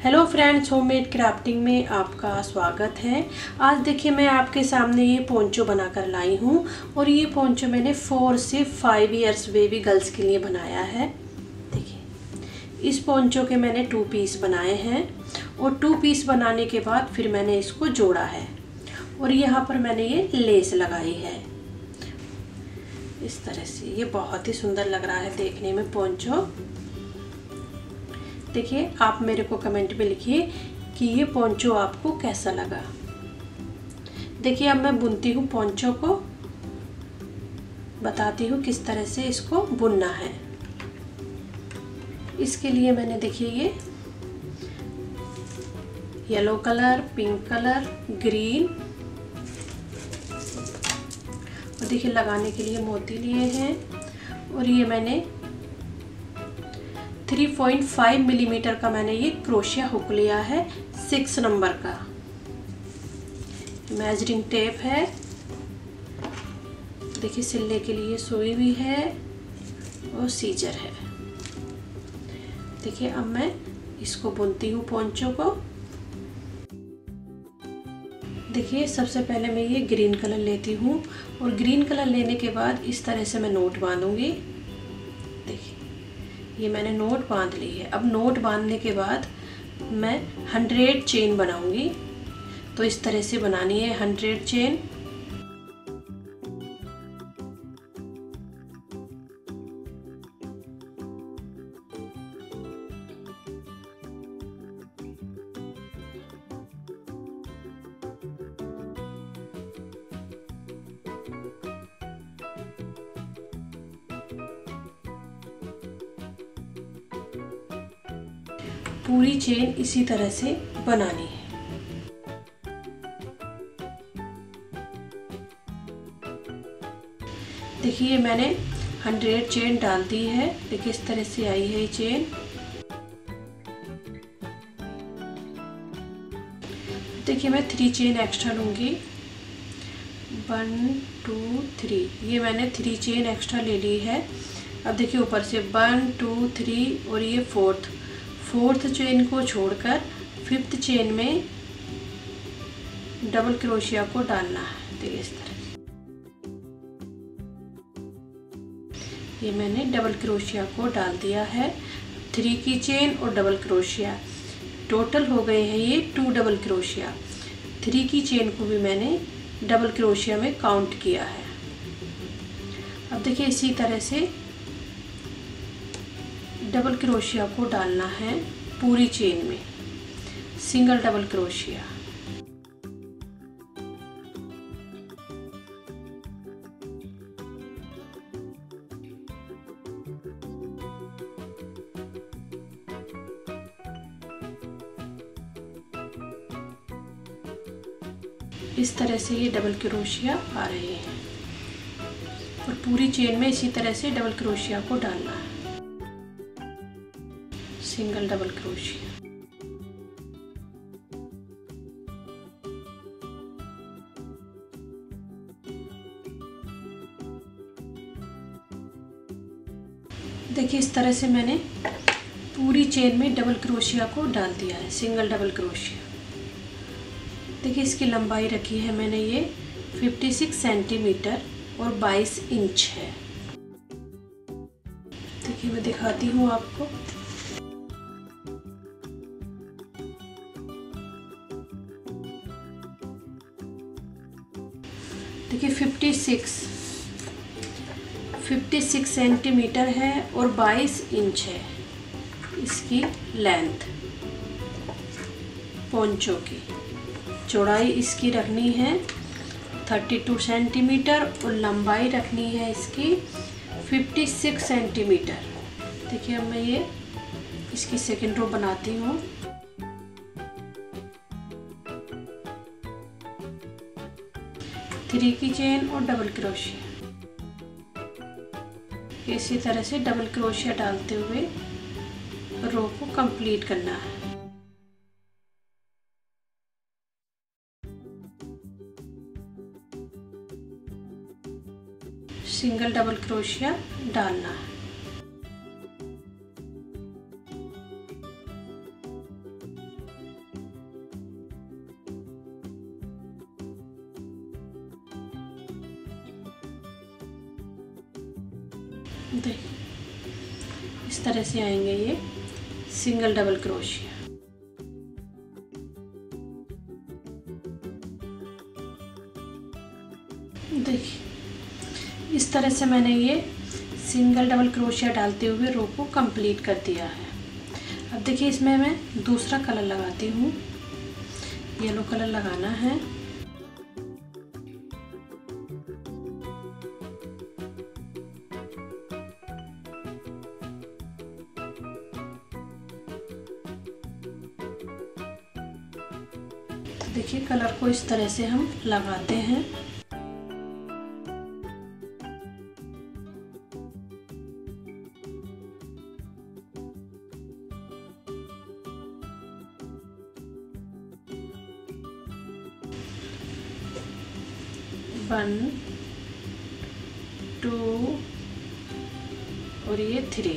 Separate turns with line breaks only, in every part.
Hello friends, homemade crafting में आपका स्वागत है। आज देखिए मैं आपके सामने ये पोंचो बनाकर लाई हूँ और ये पोंचो मैंने 4 से 5 इयर्स बेबी गर्ल्स के लिए बनाया है। देखिए इस पोंचो के मैंने 2 पीस बनाए हैं और 2 पीस बनाने के बाद फिर मैंने इसको जोड़ा है और यहाँ पर मैंने ये लेस लगाई है इस तरह से। ये बहुत ही सुंदर लग रहा है देखने में पोंचो। देखिए आप मेरे को कमेंट में लिखिए कि ये पोंचो आपको कैसा लगा। देखिए अब मैं बुनती हूँ पोंचो को, बताती हूँ किस तरह से इसको बुनना है। इसके लिए मैंने देखिए ये yellow colour, pink colour, green और देखिए लगाने के लिए मोती लिए हैं और ये मैंने 3.5 मिलीमीटर का मैंने ये क्रोशिया हुक लिया है 6 नंबर का। मेजरिंग टेप है, देखिए सिलने के लिए सुई भी है और सीजर है। देखिए अब मैं इसको बुनती हूँ पोंचो को। देखिए सबसे पहले मैं ये ग्रीन कलर लेती हूँ और ग्रीन कलर लेने के बाद इस तरह से मैं नोट बांधूंगी। देखिए ये मैंने नोट बांध ली है। अब नोट बांधने के बाद मैं 100 चेन बनाऊंगी। तो इस तरह से बनानी है 100 चेन। पूरी चेन इसी तरह से बनानी है। देखिए मैंने 100 चेन डाल दी है। देखिए इस तरह से आई है ये चेन। देखिए मैं 3 चेन एक्स्ट्रा लूंगी। 1 2 3, ये मैंने 3 चेन एक्स्ट्रा ले ली है। अब देखिए ऊपर से 1 2 3 और ये फोर्थ चेन को छोड़कर 5th चेन में डबल क्रोशिया को डालना है। देखिए इस तरह ये मैंने डबल क्रोशिया को डाल दिया है। 3 की चेन और डबल क्रोशिया टोटल हो गए हैं ये 2 डबल क्रोशिया। 3 की चेन को भी मैंने डबल क्रोशिया में काउंट किया है। अब देखिए इसी तरह से डबल क्रोशिया को डालना है पूरी चेन में, सिंगल डबल क्रोशिया। इस तरह से ये डबल क्रोशिया आ रहे हैं और पूरी चेन में इसी तरह से डबल क्रोशिया को डालना है, सिंगल डबल क्रोशिया। देखिए इस तरह से मैंने पूरी चेन में डबल क्रोशिया को डाल दिया है, सिंगल डबल क्रोशिया। देखिए इसकी लंबाई रखी है मैंने ये 56 सेंटीमीटर और 22 इंच है। देखिए मैं दिखाती हूँ आपको। देखिए 56 सेंटीमीटर है और 22 इंच है इसकी लेंथ। पोंचो की चौड़ाई इसकी रखनी है 32 सेंटीमीटर और लंबाई रखनी है इसकी 56 सेंटीमीटर। देखिए अब मैं ये इसकी सेकेंड रो बनाती हूँ। थ्री की चेन और डबल क्रोशिया, इसी तरह से डबल क्रोशिया डालते हुए रो को कंप्लीट करना है। सिंगल डबल क्रोशिया डालना है। देखिए इस तरह से आएंगे ये सिंगल डबल क्रोशिया। देखिए इस तरह से मैंने ये सिंगल डबल क्रोशिया डालते हुए रो को कंप्लीट कर दिया है। अब देखिए इसमें मैं दूसरा कलर लगाती हूँ, येलो कलर लगाना है। देखिए कलर को इस तरह से हम लगाते हैं। वन, टू और ये थ्री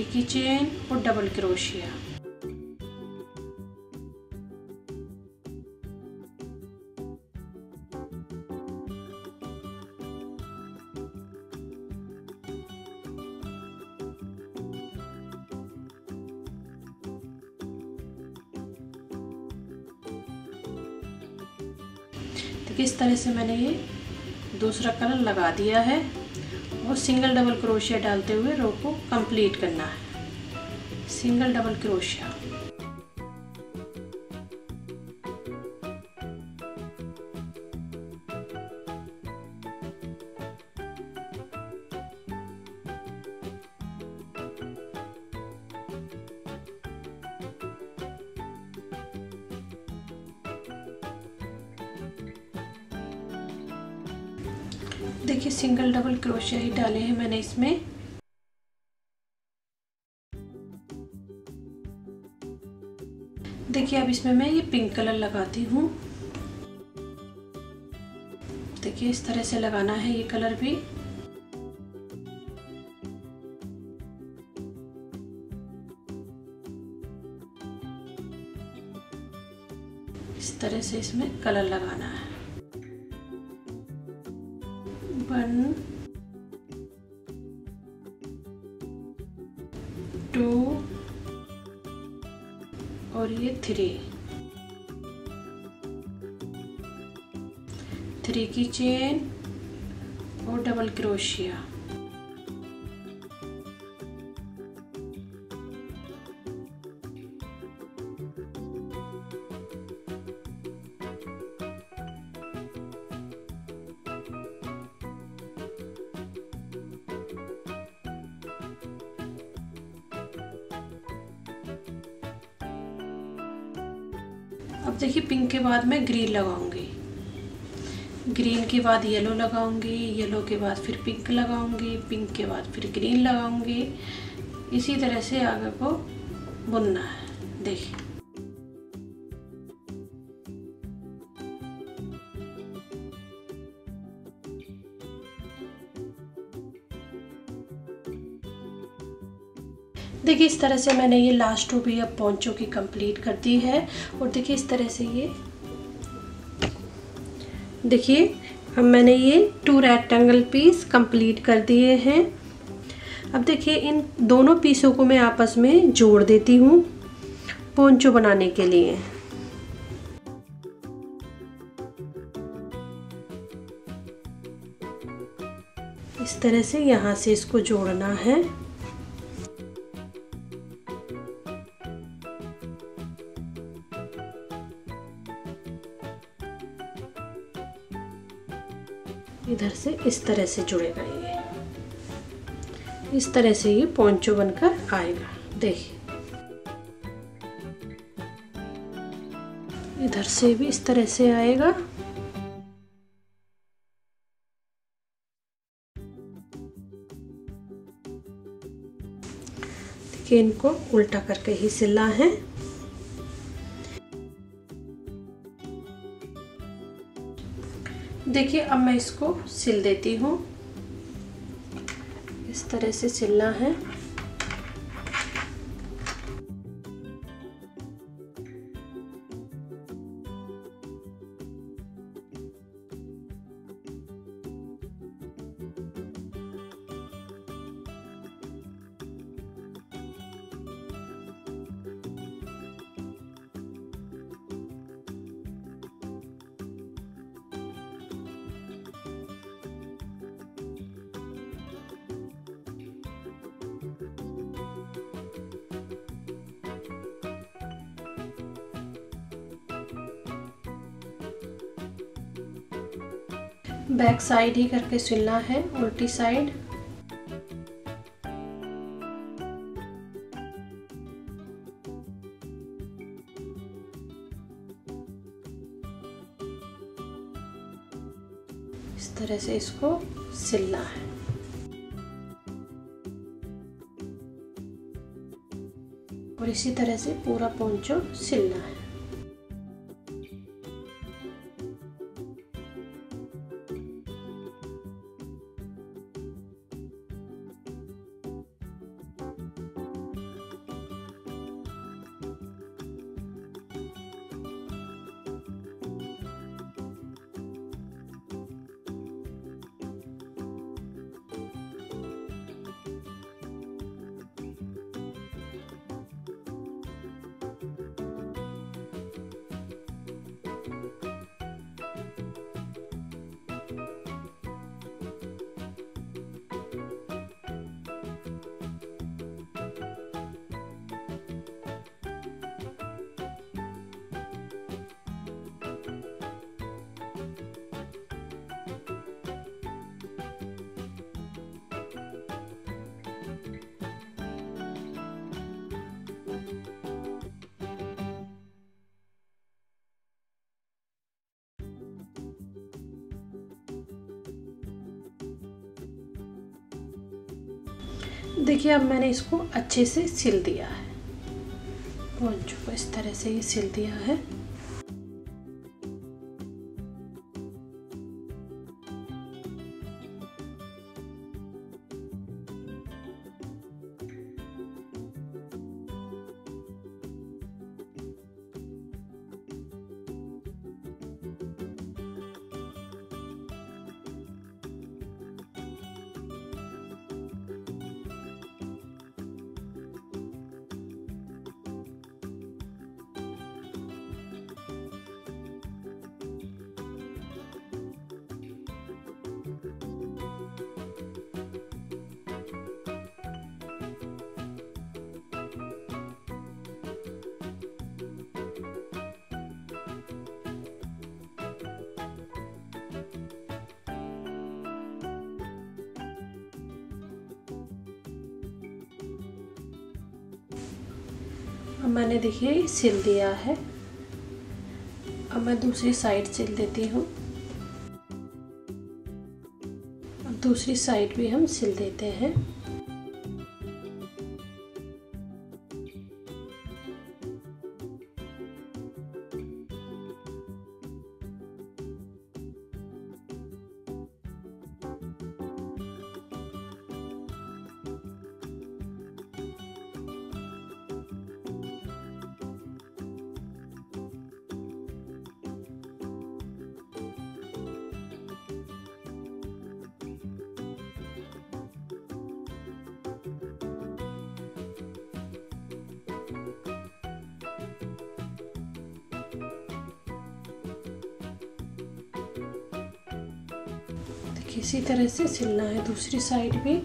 की चेन और डबल क्रोशिया। इस तरह से मैंने ये दूसरा कलर लगा दिया है और सिंगल डबल क्रोशिया डालते हुए रो को कंप्लीट करना है। Single double crochet. देखिए सिंगल डबल क्रोशिया ही डाले हैं मैंने इसमें। देखिए अब इसमें मैं ये पिंक कलर लगाती हूँ। देखिए इस तरह से लगाना है ये कलर भी। इस तरह से इसमें कलर लगाना है। 1, 2 और ये 3 की चेन और डबल क्रोशिया। अब देखिए पिंक के बाद मैं ग्रीन लगाऊंगी, ग्रीन के बाद येलो लगाऊंगी, येलो के बाद फिर पिंक लगाऊंगी, पिंक के बाद फिर ग्रीन लगाऊंगी। इसी तरह से आगे को बुनना है। देखिए देखिए इस तरह से मैंने ये लास्ट रो भी अब पोंचो की कंप्लीट कर दी है। और देखिए इस तरह से ये देखिए अब मैंने ये 2 रेक्टेंगल पीस कंप्लीट कर दिए हैं। अब देखिए इन दोनों पीसों को मैं आपस में जोड़ देती हूँ पोंचो बनाने के लिए। इस तरह से यहाँ से इसको जोड़ना है। इधर से इस तरह से जुड़ेगा ये, इस तरह से ये पोंचो बनकर आएगा। देखिए इधर से भी इस तरह से आएगा। देखिए इनको उल्टा करके ही सिलना है। देखिए अब मैं इसको सिल देती हूँ। इस तरह से सिलना है। बैक साइड ही करके सिलना है, उल्टी साइड। इस तरह से इसको सिलना है। और इसी तरह से पूरा पोंचो सिलना है। देखिए अब मैंने इसको अच्छे से सिल दिया है। पोंचो को इस तरह से ये सिल दिया है। अब मैंने देखिए सिल दिया है। अब मैं दूसरी साइड सिल देती हूँ। अब दूसरी साइड भी हम सिल देते हैं। इसी तरह से सिलना है दूसरी साइड भी।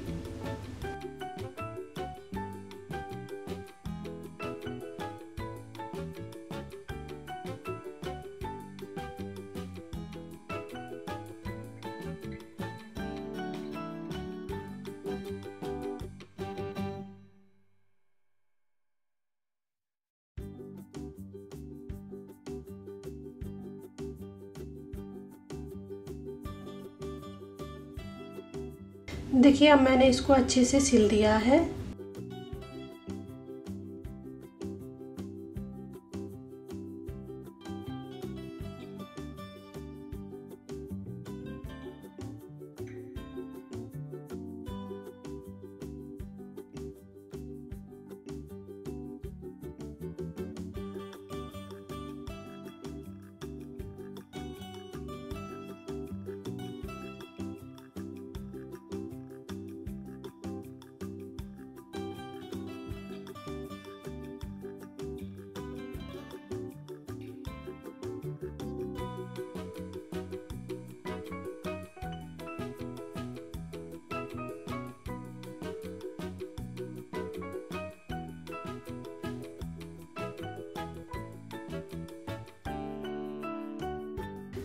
देखिए अब मैंने इसको अच्छे से सिल दिया है।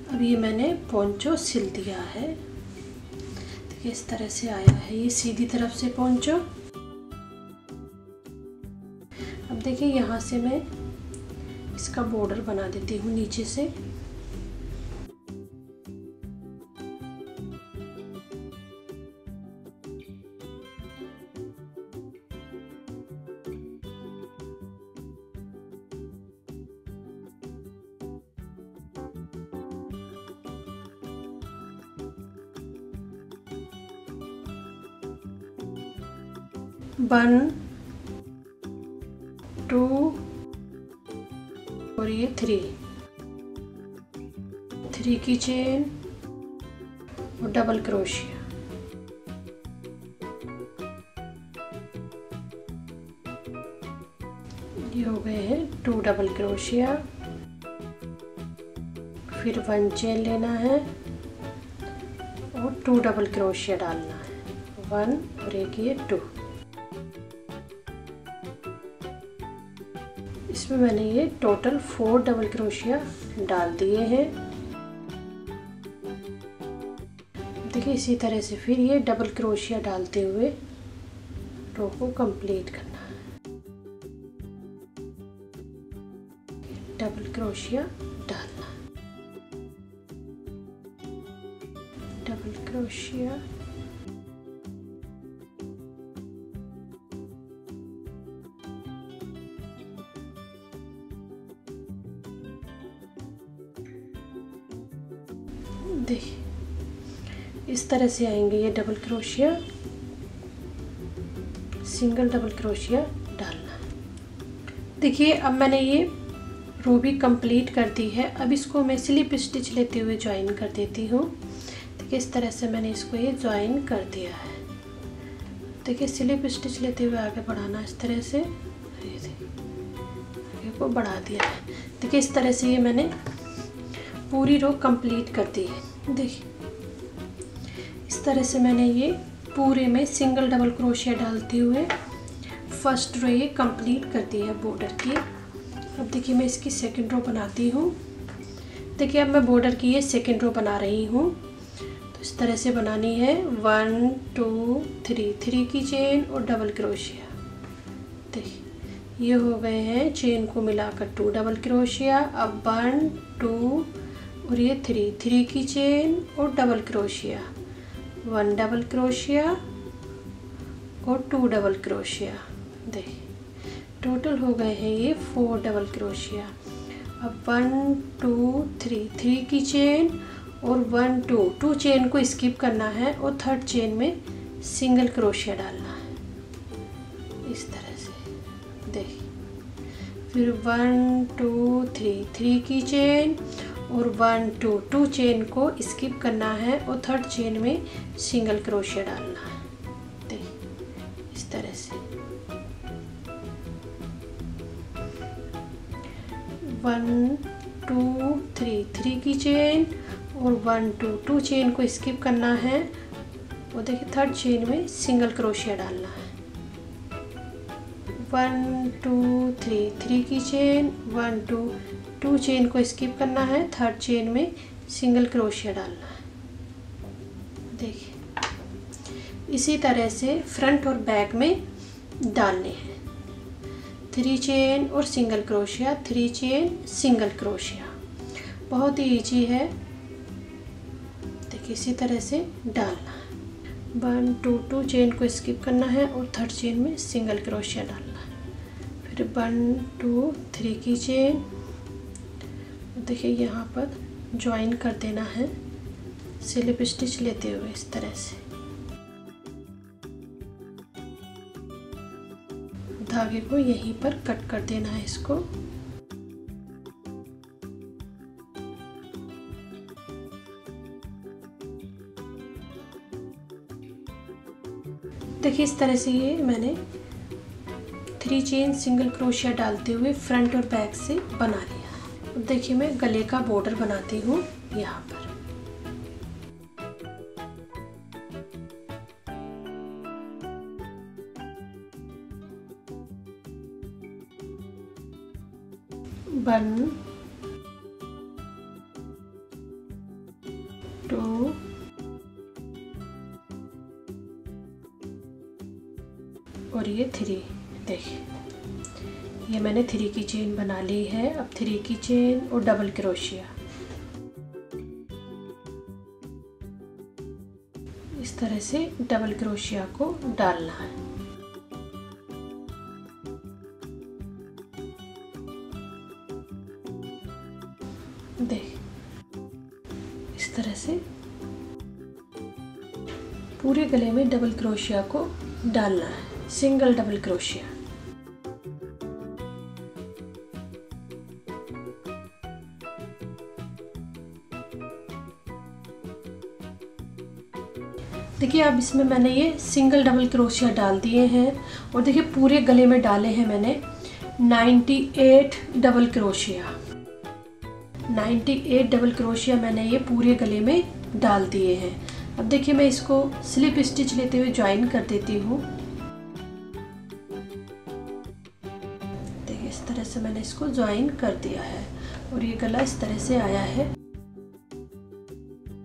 अब ये मैंने पोंचो सिल दिया है। देखिए इस तरह से आया है ये सीधी तरफ से पोंचो। अब देखिए यहाँ से मैं इसका बॉर्डर बना देती हूँ नीचे से। वन, टू और ये थ्री की चेन और डबल क्रोशिया। ये हो गए हैं 2 डबल क्रोशिया। फिर 1 चेन लेना है और 2 डबल क्रोशिया डालना है, 1 और एक ये 2। इसमें मैंने ये टोटल 4 डबल क्रोशिया डाल दिए हैं। देखिए इसी तरह से फिर ये डबल क्रोशिया डालते हुए रो को कंप्लीट करना है। डबल क्रोशिया डालना, डबल क्रोशिया, देखिए इस तरह से आएंगे ये double crochet, single double crochet डालना। देखिए अब मैंने ये रो भी कंप्लीट कर दी है। अब इसको मैं स्लिप स्टिच लेते हुए ज्वाइन कर देती हूँ। देखिए इस तरह से मैंने इसको ये ज्वाइन कर दिया है। देखिए स्लिप स्टिच लेते हुए आगे बढ़ाना इस तरह से, ये आगे को बढ़ा दिया है। देखिए इस तरह से ये मैंने पूरी रो कंप्लीट कर दी है। देखिए इस तरह से मैंने ये पूरे में सिंगल डबल क्रोशिया डालते हुए फर्स्ट रो ये कंप्लीट कर दी है बॉर्डर की। अब देखिए मैं इसकी सेकंड रो बनाती हूँ। देखिए अब मैं बॉर्डर की ये सेकंड रो बना रही हूँ। तो इस तरह से बनानी है, 1 2 3 की चेन और डबल क्रोशिया। देखिए ये हो गए हैं चेन को मिलाकर 2 डबल क्रोशिया। अब 1 2 और ये 3 की चेन और डबल क्रोशिया, 1 डबल क्रोशिया और 2 डबल क्रोशिया। देखिए टोटल हो गए हैं ये 4 डबल क्रोशिया। अब 1 2 3 की चेन और 1 2 चेन को स्किप करना है और थर्ड चेन में सिंगल क्रोशिया डालना है इस तरह से। देखिए फिर 1 2 3 की चेन और 1 2 चेन को स्किप करना है और थर्ड चेन में सिंगल क्रोशिया डालना है। देखिए इस तरह से 1 2 3 की चेन और 1 2 चेन को स्किप करना है और देखिए थर्ड चेन में सिंगल क्रोशिया डालना है। 1 2 3 की चेन, 1 2 चेन को स्किप करना है, थर्ड चेन में सिंगल क्रोशिया डालना है। देखिए इसी तरह से फ्रंट और बैक में डालने हैं। 3 चेन और single crochet, 3 chain single crochet, बहुत ही इजी है। देखिए इसी तरह से डालना है। 1 2 चेन को स्किप करना है और थर्ड चेन में सिंगल क्रोशिया डालना है। फिर 1 2 3 की चेन, देखिए यहाँ पर ज्वाइन कर देना है स्लिप स्टिच लेते हुए इस तरह से। धागे को यहीं पर कट कर देना है इसको। देखिए इस तरह से ये मैंने 3 चेन सिंगल क्रोशिया डालते हुए फ्रंट और बैक से बना लिया। अब देखिए मैं गले का बॉर्डर बनाती हूँ यहाँ पर। और ये 3। देखिए ये मैंने 3 की चेन बना ली है। अब 3 की चेन और डबल क्रोशिया इस तरह से डबल क्रोशिया को डालना है। देख इस तरह से पूरे गले में डबल क्रोशिया को डालना है, सिंगल डबल क्रोशिया। देखिए अब इसमें मैंने ये सिंगल डबल क्रोशिया डाल दिए हैं और देखिए पूरे गले में डाले हैं मैंने 98 डबल क्रोशिया। 98 डबल क्रोशिया मैंने ये पूरे गले में डाल दिए हैं। अब देखिए मैं इसको स्लिप स्टिच लेते हुए ज्वाइन कर देती हूँ। देखिए इस तरह से मैंने इसको ज्वाइन कर दिया है और ये गला इस तरह से आया है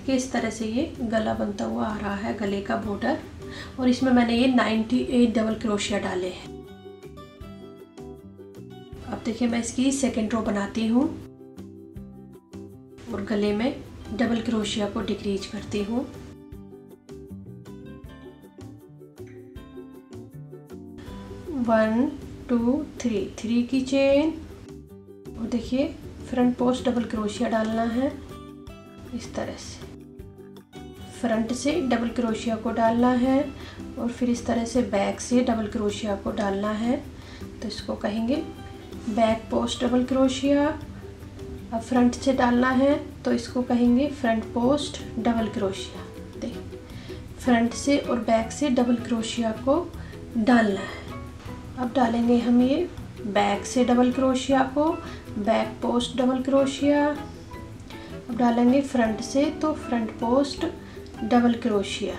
कि इस तरह से ये गला बनता हुआ आ रहा है, गले का बॉर्डर। और इसमें मैंने ये 98 डबल क्रोशिया डाले हैं। अब देखिए मैं इसकी सेकेंड रो बनाती हूँ और गले में डबल क्रोशिया को डिक्रीज करती हूँ। वन टू थ्री की चेन और देखिए फ्रंट पोस्ट डबल क्रोशिया डालना है। इस तरह से फ्रंट से डबल क्रोशिया को डालना है और फिर इस तरह से बैक से डबल क्रोशिया को डालना है। तो इसको कहेंगे बैक पोस्ट डबल क्रोशिया। अब फ्रंट से डालना है तो इसको कहेंगे फ्रंट पोस्ट डबल क्रोशिया। देख फ्रंट से और बैक से डबल क्रोशिया को डालना है। अब डालेंगे हम ये बैक से डबल क्रोशिया को, बैक पोस्ट डबल क्रोशिया। अब डालेंगे फ्रंट से तो फ्रंट पोस्ट डबल क्रोशिया।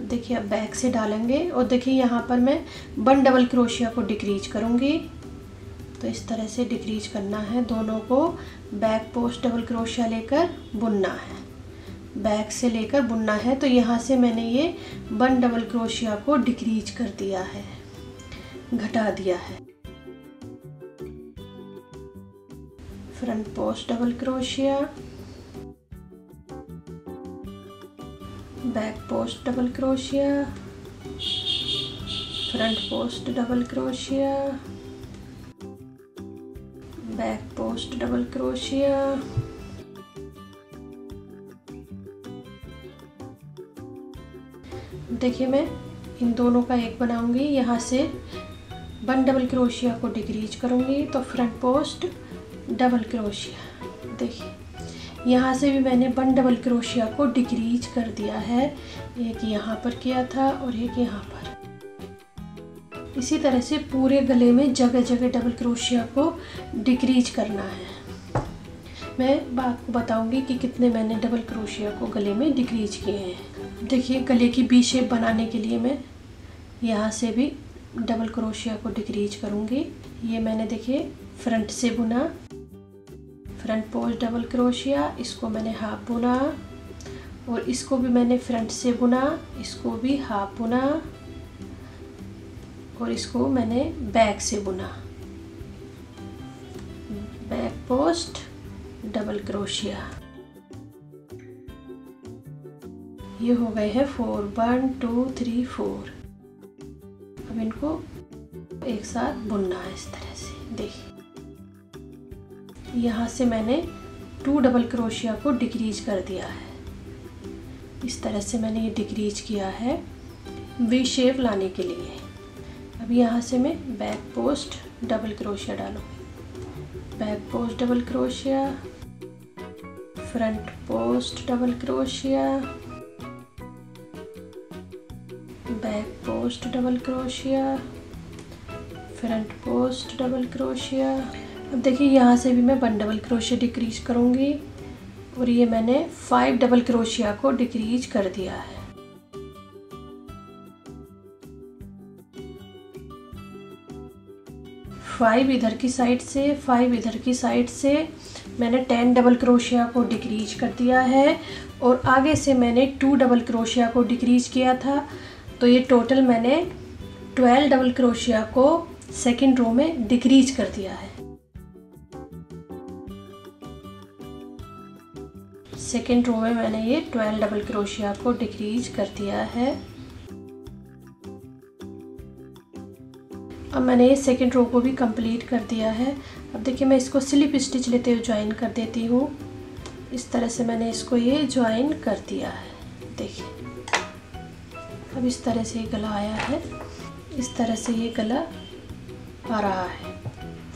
देखिए अब बैक से डालेंगे और देखिए यहाँ पर मैं 1 डबल क्रोशिया को डिक्रीज करूँगी। तो इस तरह से डिक्रीज करना है, दोनों को बैक पोस्ट डबल क्रोशिया लेकर बुनना है, बैक से लेकर बुनना है। तो यहाँ से मैंने ये 1 डबल क्रोशिया को डिक्रीज कर दिया है, घटा दिया है। Front post double crochet, back post double crochet, front post double crochet, back post double crochet. देखिए मैं इन दोनों का एक बनाऊंगी। यहाँ से 1 डबल क्रोशिया को डिक्रीज करूंगी तो फ्रंट पोस्ट डबल क्रोशिया। देखिए यहाँ से भी मैंने 1 डबल क्रोशिया को डिक्रीज कर दिया है, एक यहाँ पर किया था और एक यहाँ पर। इसी तरह से पूरे गले में जगह जगह डबल क्रोशिया को डिक्रीज करना है। मैं आपको बताऊंगी कि कितने मैंने डबल क्रोशिया को गले में डिक्रीज किए हैं। देखिए गले की बी शेप बनाने के लिए मैं यहाँ से भी डबल क्रोशिया को डिक्रीज करूँगी। ये मैंने देखिए फ्रंट से बुना, फ्रंट पोस्ट डबल क्रोशिया, इसको मैंने हाफ बुना और इसको भी मैंने फ्रंट से बुना, इसको भी हाफ बुना और इसको मैंने बैक से बुना, बैक पोस्ट डबल क्रोशिया। ये हो गए हैं 4, 1 2 3 4। अब इनको एक साथ बुनना है इस तरह से। देखिए यहाँ से मैंने 2 डबल क्रोशिया को डिक्रीज कर दिया है। इस तरह से मैंने ये डिक्रीज किया है वी शेप लाने के लिए। अब यहाँ से मैं बैक पोस्ट डबल क्रोशिया डालूँगी, back post double crochet, front post double crochet, back post double crochet, front post double crochet. अब देखिए यहाँ से भी मैं 1 डबल क्रोशिया डिक्रीज करूँगी और ये मैंने 5 डबल क्रोशिया को डिक्रीज कर दिया है। फाइव इधर की साइड से, 5 इधर की साइड से मैंने 10 डबल क्रोशिया को डिक्रीज कर दिया है और आगे से मैंने 2 डबल क्रोशिया को डिक्रीज किया था। तो ये टोटल मैंने 12 डबल क्रोशिया को सेकेंड रो में डिक्रीज कर दिया है। सेकेंड रो में मैंने ये 12 डबल क्रोशिया को डिक्रीज कर दिया है। अब मैंने ये सेकेंड रो को भी कंप्लीट कर दिया है। अब देखिए मैं इसको स्लिप स्टिच लेते हुए ज्वाइन कर देती हूँ। इस तरह से मैंने इसको ये ज्वाइन कर दिया है। देखिए अब इस तरह से ये गला आया है। इस तरह से ये गला आ रहा है।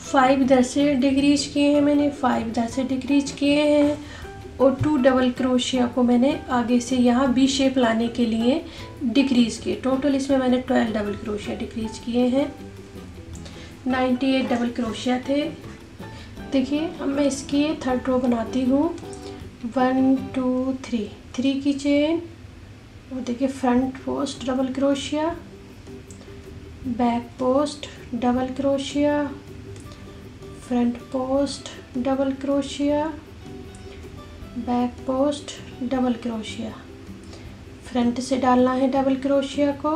5 इधर से डिक्रीज किए हैं मैंने, 5 इधर से डिक्रीज किए हैं और 2 डबल क्रोशिया को मैंने आगे से यहाँ बी शेप लाने के लिए डिक्रीज किए। टोटल इसमें मैंने 12 डबल क्रोशिया डिक्रीज किए हैं। 98 डबल क्रोशिया थे। देखिए अब मैं इसकी थर्ड रो बनाती हूँ। 1 2 3 की चेन और देखिए front post double crochet, back post double crochet, front post double crochet, back post double crochet. Front से डालना है डबल क्रोशिया को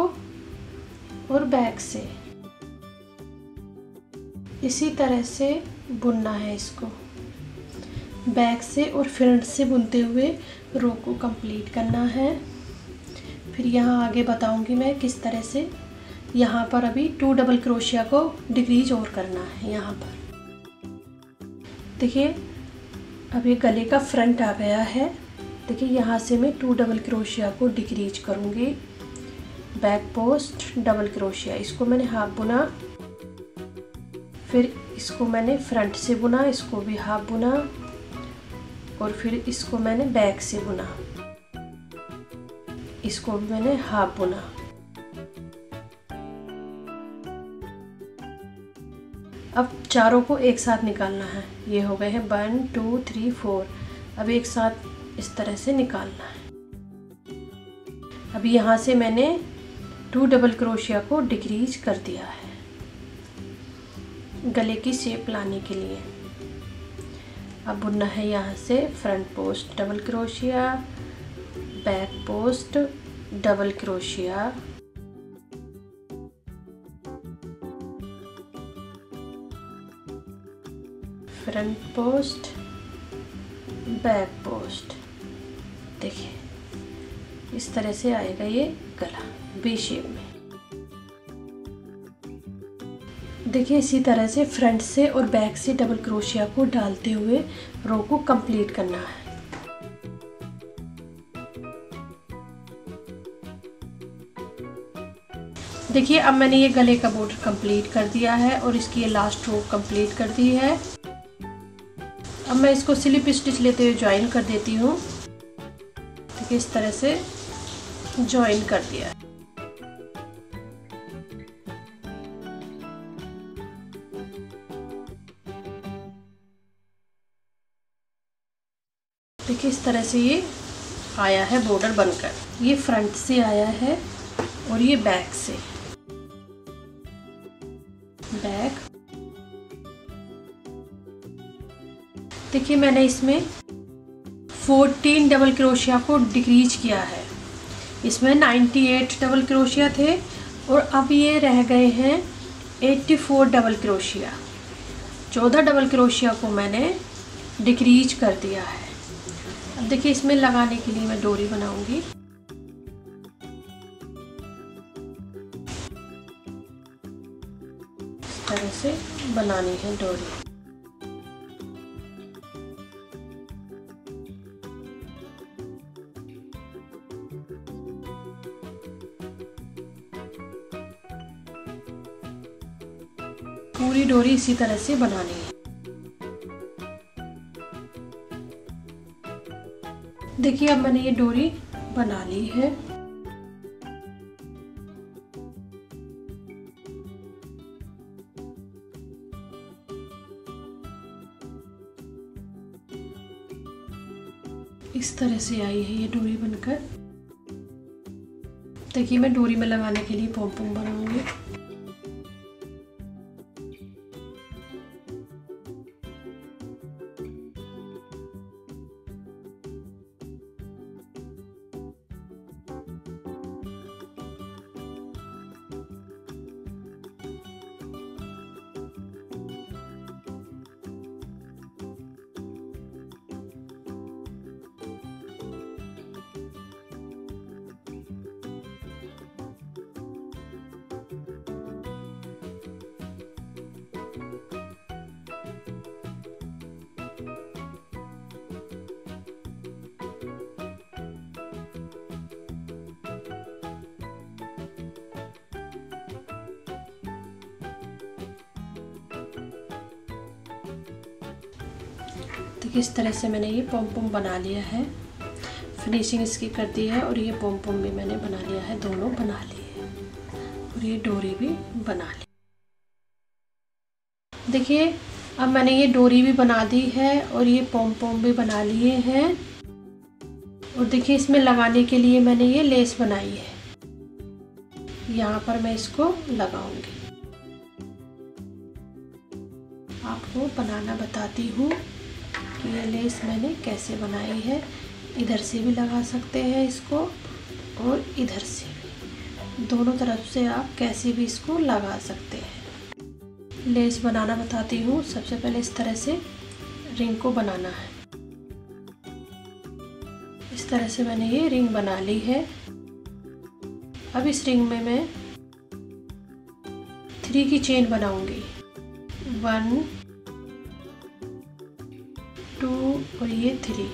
और बैक से इसी तरह से बुनना है इसको। बैक से और फ्रंट से बुनते हुए रो को कंप्लीट करना है। फिर यहाँ आगे बताऊंगी मैं किस तरह से। यहाँ पर अभी 2 डबल क्रोशिया को डिक्रीज और करना है। यहाँ पर देखिए अब ये गले का फ्रंट आ गया है। देखिए यहाँ से मैं 2 डबल क्रोशिया को डिक्रीज करूँगी। बैक पोस्ट डबल क्रोशिया, इसको मैंने हाफ बुना, फिर इसको मैंने फ्रंट से बुना, इसको भी हाफ बुना और फिर इसको मैंने बैक से बुना, इसको भी मैंने हाफ बुना। अब चारों को एक साथ निकालना है। ये हो गए हैं 1 2 3 4। अब एक साथ इस तरह से निकालना है। अब यहाँ से मैंने 2 डबल क्रोशिया को डिक्रीज कर दिया है गले की शेप लाने के लिए। अब बुनना है यहाँ से front post double crochet, back post double crochet, front post back post. देखिए इस तरह से आएगा ये गला बी शेप में। देखिए इसी तरह से फ्रंट से और बैक से डबल क्रोशिया को डालते हुए रो को कंप्लीट करना है। देखिए अब मैंने ये गले का बॉर्डर कंप्लीट कर दिया है और इसकी ये लास्ट रो कंप्लीट कर दी है। अब मैं इसको स्लिप स्टिच लेते हुए ज्वाइन कर देती हूँ। देखिए इस तरह से ज्वाइन कर दिया है। देखिए इस तरह से ये आया है बॉर्डर बनकर। ये फ्रंट से आया है और ये बैक से। बैक देखिए मैंने इसमें 14 डबल क्रोशिया को डिक्रीज किया है। इसमें 98 डबल क्रोशिया थे और अब ये रह गए हैं 84 डबल क्रोशिया। 14 डबल क्रोशिया को मैंने डिक्रीज कर दिया है। अब देखिए इसमें लगाने के लिए मैं डोरी बनाऊंगी। इस तरह से बनानी है डोरी। पूरी डोरी इसी तरह से बनानी है। देखिए अब मैंने ये डोरी बना ली है। इस तरह से आई है ये डोरी बनकर। देखिए मैं डोरी में लगाने के लिए पॉम-पॉम बनाऊंगी। देखिए इस तरह से मैंने ये पॉम पॉम बना लिया है, फिनिशिंग इसकी कर दी है और ये पॉम पॉम भी मैंने बना लिया है, दोनों बना लिए और ये डोरी भी बना ली। देखिए अब मैंने ये डोरी भी बना दी है और ये पॉम पॉम भी बना लिए हैं और देखिए इसमें लगाने के लिए मैंने ये लेस बनाई है, यहाँ पर मैं इसको लगाऊंगी। आपको बनाना बताती हूँ कि ये लेस मैंने कैसे बनाई है। इधर से भी लगा सकते हैं इसको और इधर से भी, दोनों तरफ से आप कैसे भी इसको लगा सकते हैं। लेस बनाना बताती हूँ। सबसे पहले इस तरह से रिंग को बनाना है। इस तरह से मैंने ये रिंग बना ली है। अब इस रिंग में मैं 3 की चेन बनाऊंगी, 1 2 और ये 3।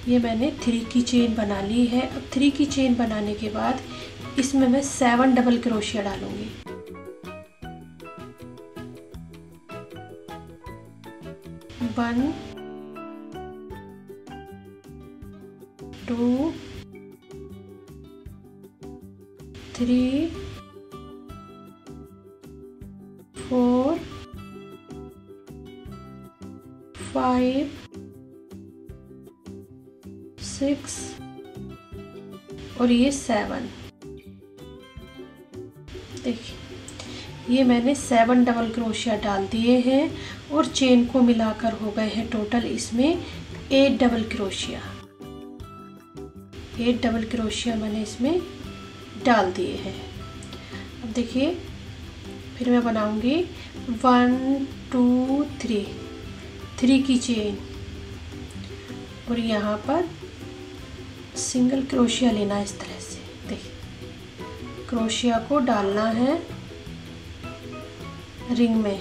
ये मैंने 3 की चेन बना ली है। अब 3 की चेन बनाने के बाद इसमें मैं 7 डबल क्रोशिया डालूंगी। 1 2 3 4 5 6 और ये 7। देखिए ये मैंने 7 डबल क्रोशिया डाल दिए हैं और चेन को मिलाकर हो गए हैं टोटल इसमें 8 डबल क्रोशिया। 8 डबल क्रोशिया मैंने इसमें डाल दिए हैं। अब देखिए फिर मैं बनाऊंगी 1 2 3 की चेन और यहाँ पर सिंगल क्रोशिया लेना है। इस तरह से देखिए क्रोशिया को डालना है रिंग में।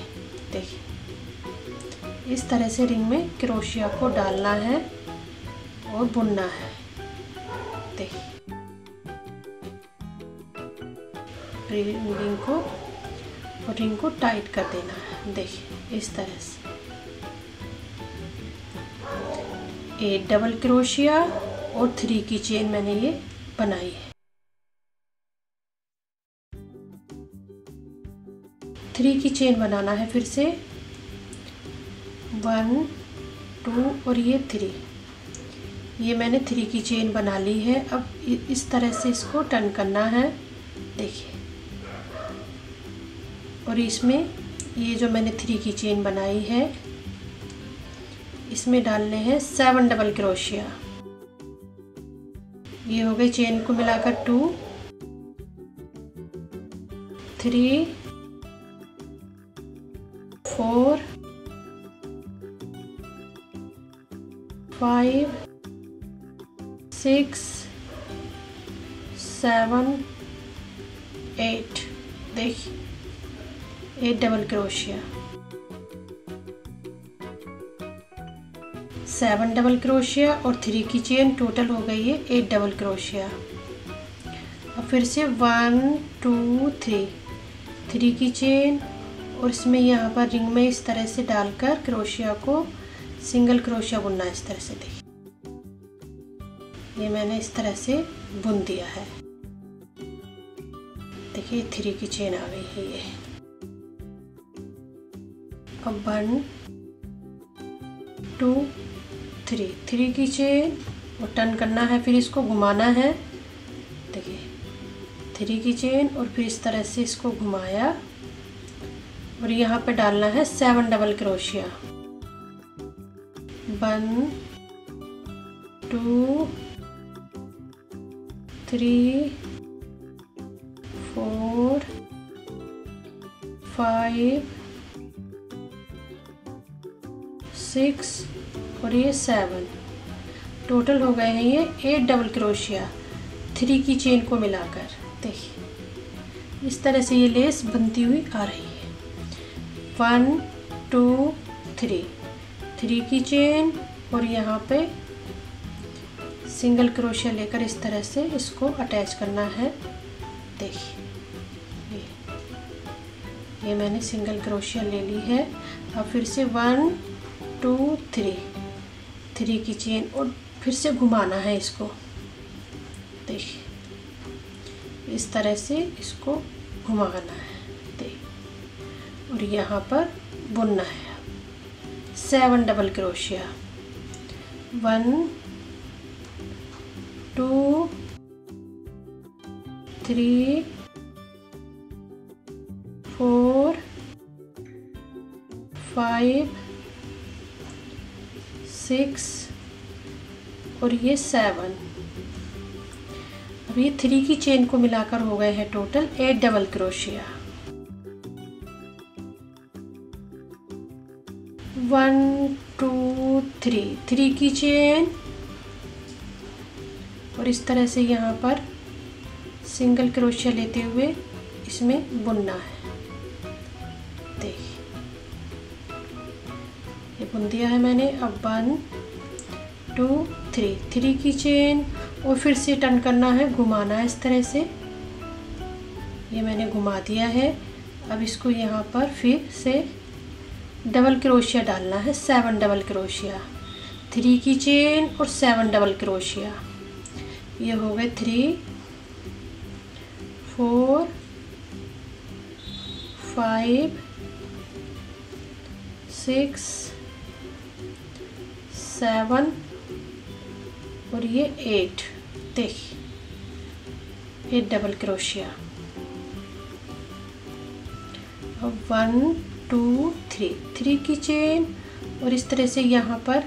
देखिए इस तरह से रिंग में क्रोशिया को डालना है और बुनना है। देखिए रिंग को टाइट कर देना है। देखिए इस तरह से 8 डबल क्रोशिया और 3 की चेन मैंने ये बनाई है। 3 की चेन बनाना है फिर से 1 2 और ये 3। ये मैंने 3 की चेन बना ली है। अब इस तरह से इसको टर्न करना है। देखिए और इसमें ये जो मैंने 3 की चेन बनाई है इसमें डालने हैं 7 डबल क्रोशिया। ये हो गई चेन को मिलाकर 2 3 4 5 6 7 8। देखिए 8 डबल क्रोशिया, 7 डबल क्रोशिया और 3 की चेन, टोटल हो गई है 8 डबल क्रोशिया। अब फिर से 1 2 3 की चेन और इसमें यहाँ पर रिंग में इस तरह से डालकर क्रोशिया को सिंगल क्रोशिया बुनना है। इस तरह से देखिए ये मैंने इस तरह से बुन दिया है। देखिए 3 की चेन आ गई है ये। अब 1 2 3 की चेन और टर्न करना है, फिर इसको घुमाना है। देखिए 3 की चेन और फिर इस तरह से इसको घुमाया और यहाँ पे डालना है 7 डबल क्रोशिया। 1 2 3 4 5 6 और ये 7, टोटल हो गए हैं ये 8 डबल क्रोशिया 3 की चेन को मिलाकर। देखिए इस तरह से ये लेस बनती हुई आ रही है। 1 2 3 की चेन और यहाँ पे सिंगल क्रोशिया लेकर इस तरह से इसको अटैच करना है। देखिए ये मैंने सिंगल क्रोशिया ले ली है। अब फिर से 1 2 3 3 की चेन और फिर से घुमाना है इसको। देखिए इस तरह से इसको घुमाना है। देखिए और यहाँ पर बुनना है 7 डबल क्रोशिया। 1 2 3 4 5 6 और ये 7। अब ये 3 की चेन को मिलाकर हो गए हैं टोटल 8 डबल क्रोशिया। 1 2 3 3 की चेन और इस तरह से यहाँ पर सिंगल क्रोशिया लेते हुए इसमें बुनना है। देखिए ये बुन दिया है मैंने। अब 1 2 3 3 की चेन और फिर से टर्न करना है, घुमाना है इस तरह से। ये मैंने घुमा दिया है। अब इसको यहाँ पर फिर से डबल क्रोशिया डालना है 7 डबल क्रोशिया। 3 की चेन और 7 डबल क्रोशिया। ये हो गए 3 4 5 6 7 और ये 8। देखिए 8 डबल क्रोशिया। अब 1 2 3 3 की चेन और इस तरह से यहाँ पर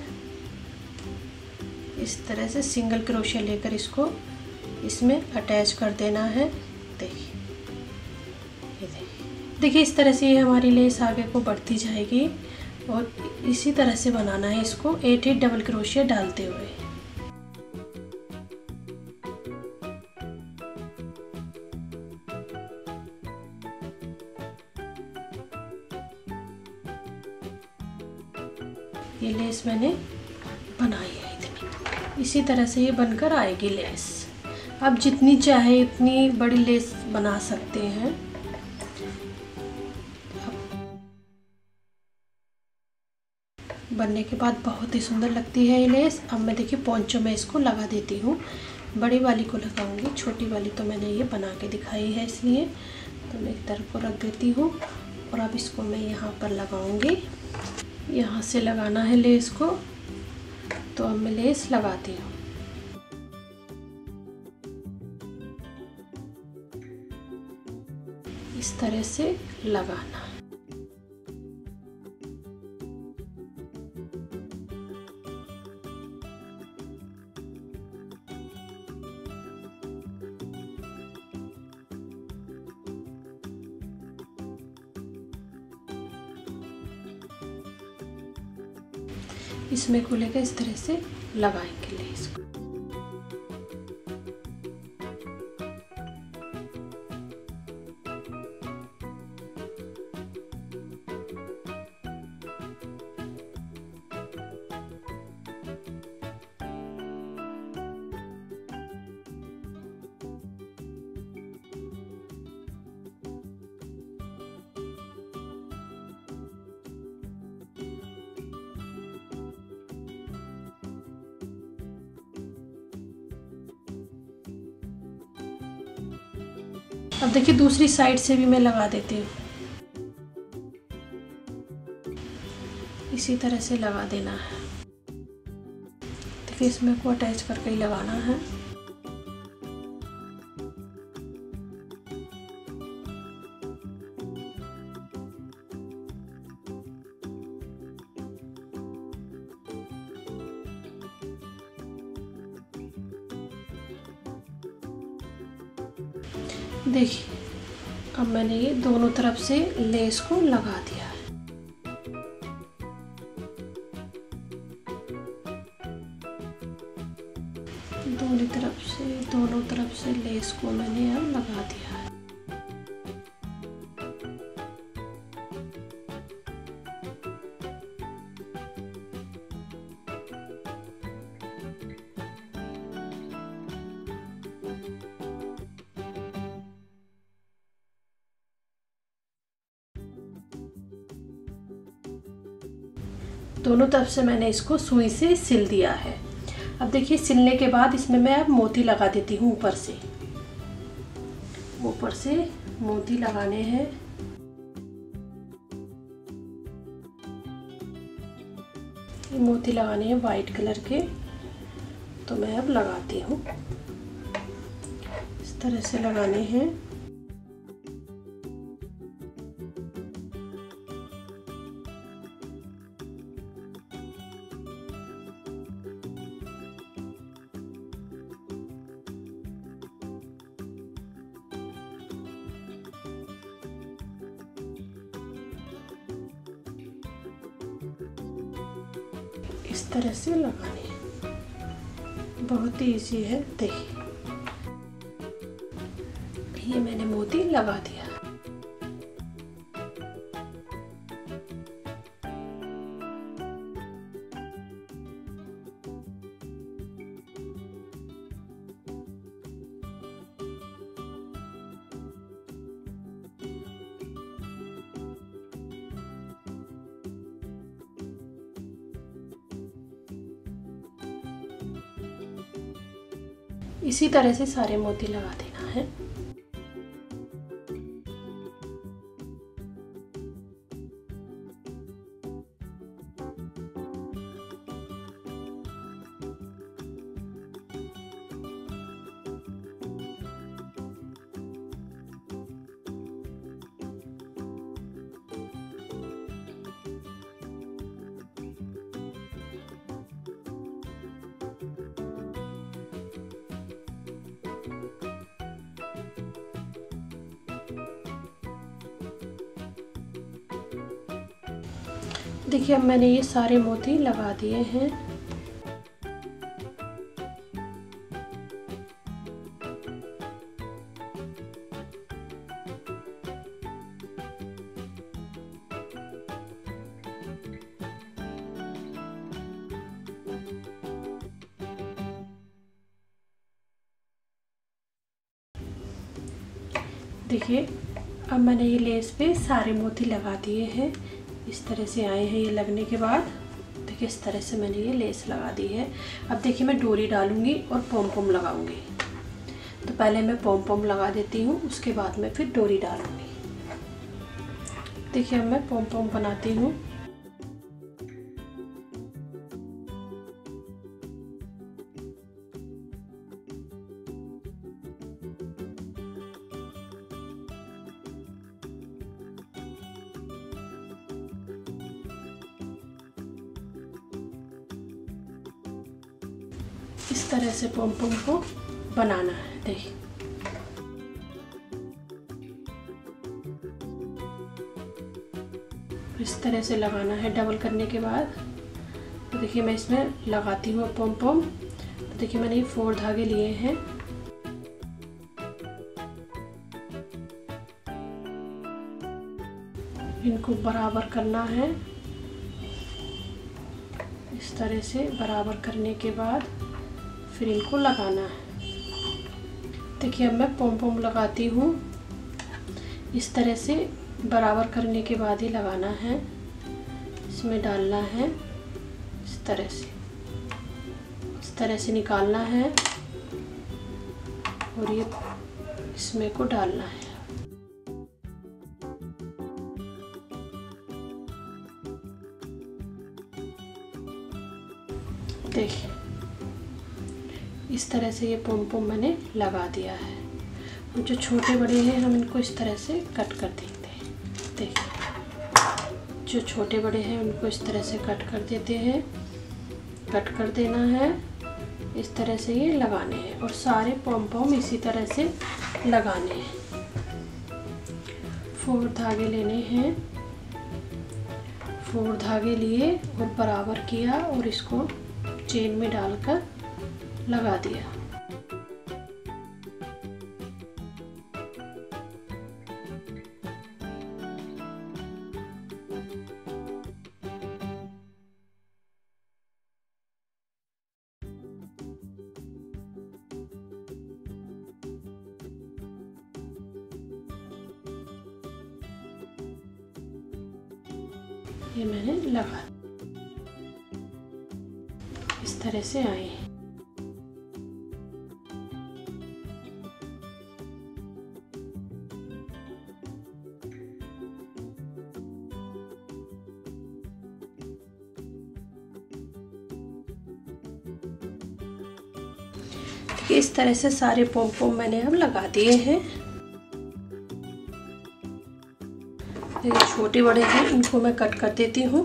इस तरह से सिंगल क्रोशिया लेकर इसको इसमें अटैच कर देना है। देखिए ये देखिए इस तरह से ये हमारी लेस आगे को बढ़ती जाएगी और इसी तरह से बनाना है इसको 8 डबल क्रोशिया डालते हुए। ये लेस मैंने बनाई है इतनी। इसी तरह से ये बनकर आएगी लेस। आप जितनी चाहे इतनी बड़ी लेस बना सकते हैं। बनने के बाद बहुत ही सुंदर लगती है ये लेस। अब मैं देखिए पोंचो में इसको लगा देती हूँ। बड़ी वाली को लगाऊंगी, छोटी वाली तो मैंने ये बना के दिखाई है इसलिए। तो मैं एक तरफ को रख देती हूँ और अब इसको मैं यहाँ पर लगाऊंगी। यहाँ से लगाना है लेस को, तो अब मैं लेस लगाती हूँ। इस तरह से लगाना। इसमें को लेकर इस तरह से लगाएंगे लेस को। अब देखिए दूसरी साइड से भी मैं लगा देती हूँ। इसी तरह से लगा देना है। देखिए इसमें को अटैच करके ही लगाना है। देखिए अब मैंने ये दोनों तरफ से लेस को लगा दिया है। दोनों तरफ से लेस को मैंने अब लगा दिया है। दोनों तरफ से मैंने इसको सुई से सिल दिया है। अब देखिए सिलने के बाद इसमें मैं अब मोती लगा देती हूँ। ऊपर से मोती लगाने हैं। ये मोती लगाने हैं वाइट कलर के, तो मैं अब लगाती हूँ। इस तरह से लगाने हैं। इस तरह से लगाने हैं, बहुत ही इजी है। देखिए ये मैंने मोती लगा दिया। इसी तरह से सारे मोती लगा देना है। देखिए अब मैंने ये सारे मोती लगा दिए हैं। देखिए अब मैंने ये लेस पे सारे मोती लगा दिए हैं। इस तरह से आए हैं ये लगने के बाद। देखिए इस तरह से मैंने ये लेस लगा दी है। अब देखिए मैं डोरी डालूंगी और पॉम पॉम लगाऊंगी। तो पहले मैं पॉम पॉम लगा देती हूँ, उसके बाद मैं फिर डोरी डालूंगी। देखिए अब मैं पॉम पॉम बनाती हूँ। इस तरह से पॉम पॉम को बनाना है। देखिए इस तरह से लगाना है डबल करने के बाद। तो देखिए मैं इसमें लगाती हूँ पॉम पॉम। तो देखिए मैंने ये 4 धागे लिए हैं। इनको बराबर करना है। इस तरह से बराबर करने के बाद फिर इनको लगाना है। देखिए अब मैं पॉम पॉम लगाती हूँ। इस तरह से बराबर करने के बाद ही लगाना है। इसमें डालना है इस तरह से निकालना है और ये इसमें को डालना है। देखिए इस तरह से ये पॉम पॉम मैंने लगा दिया है। और जो छोटे बड़े हैं हम इनको इस तरह से कट कर देते हैं। देखिए जो छोटे बड़े हैं उनको इस तरह से कट कर देते हैं। कट कर देना है। इस तरह से ये लगाने हैं और सारे पॉम पॉम इसी तरह से लगाने हैं। 4 धागे लेने हैं। 4 धागे लिए और बराबर किया और इसको चेन में डालकर लगा दिया। ये मैंने लगा। तरह से आए। इस तरह से सारे पोम पोम मैंने अब लगा दिए हैं। ये छोटे बड़े हैं, इनको मैं कट कर देती हूँ।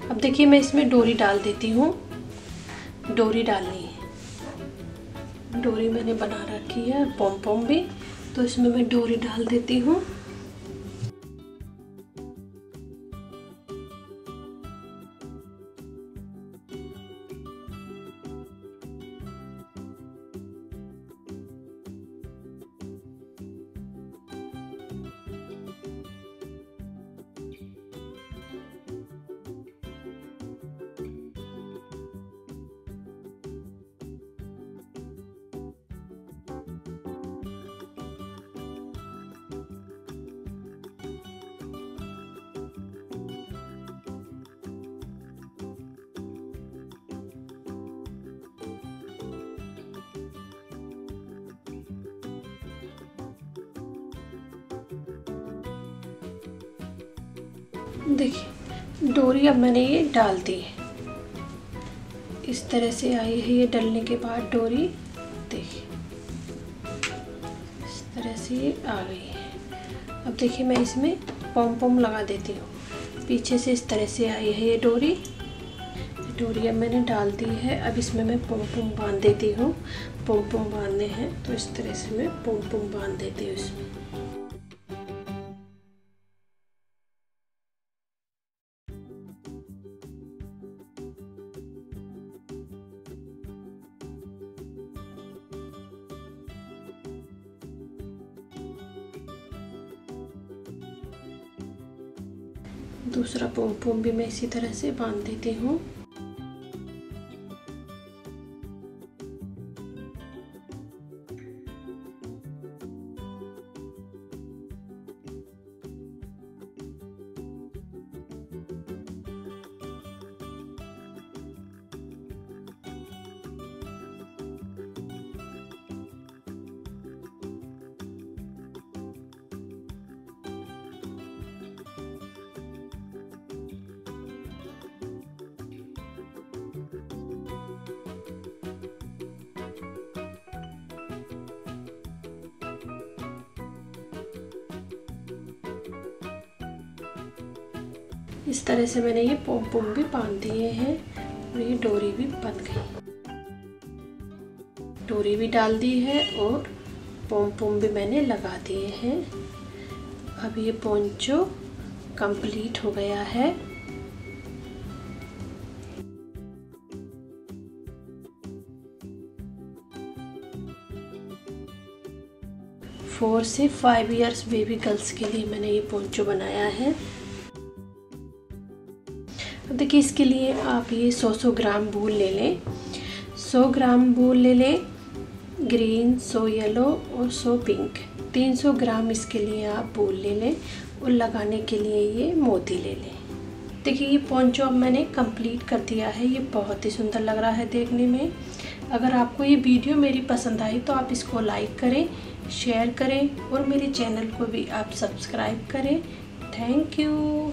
अब देखिए मैं इसमें डोरी डाल देती हूँ। डोरी डालनी है, डोरी मैंने बना रखी है, पोम पोम भी, तो इसमें मैं डोरी डाल देती हूँ। देखिए डोरी अब मैंने ये डाल दी है, इस तरह से आई है ये डलने के बाद डोरी। देखिए इस तरह से ये आ गई है। अब देखिए मैं इसमें पोम पोम लगा देती हूँ। पीछे से इस तरह से आई है ये डोरी। डोरी अब मैंने डाल दी है। अब इसमें मैं पोम पोम बांध देती हूँ। पोम पोम बांधने हैं तो इस तरह से मैं पोम पोम बांध देती हूँ इसमें। दूसरा पोम पोम भी मैं इसी तरह से बांध देती हूँ। इस तरह से मैंने ये पोम पोम भी बांध दिए हैं और ये डोरी भी बंध गई। डोरी भी डाल दी है और पोम पोम भी मैंने लगा दिए हैं। अब ये पोंचो कंप्लीट हो गया है। फोर से 5 इयर्स बेबी गर्ल्स के लिए मैंने ये पोंचो बनाया है। अब देखिए इसके लिए आप ये 100 ग्राम वूल ले लें। 100 ग्राम वूल ले लें, ग्रीन, 100 येलो और 100 पिंक। 300 ग्राम इसके लिए आप वूल ले लें और लगाने के लिए ये मोती ले लें। देखिए ये पोंचो अब मैंने कंप्लीट कर दिया है। ये बहुत ही सुंदर लग रहा है देखने में। अगर आपको ये वीडियो मेरी पसंद आई तो आप इसको लाइक करें, शेयर करें और मेरे चैनल को भी आप सब्सक्राइब करें। Thank you.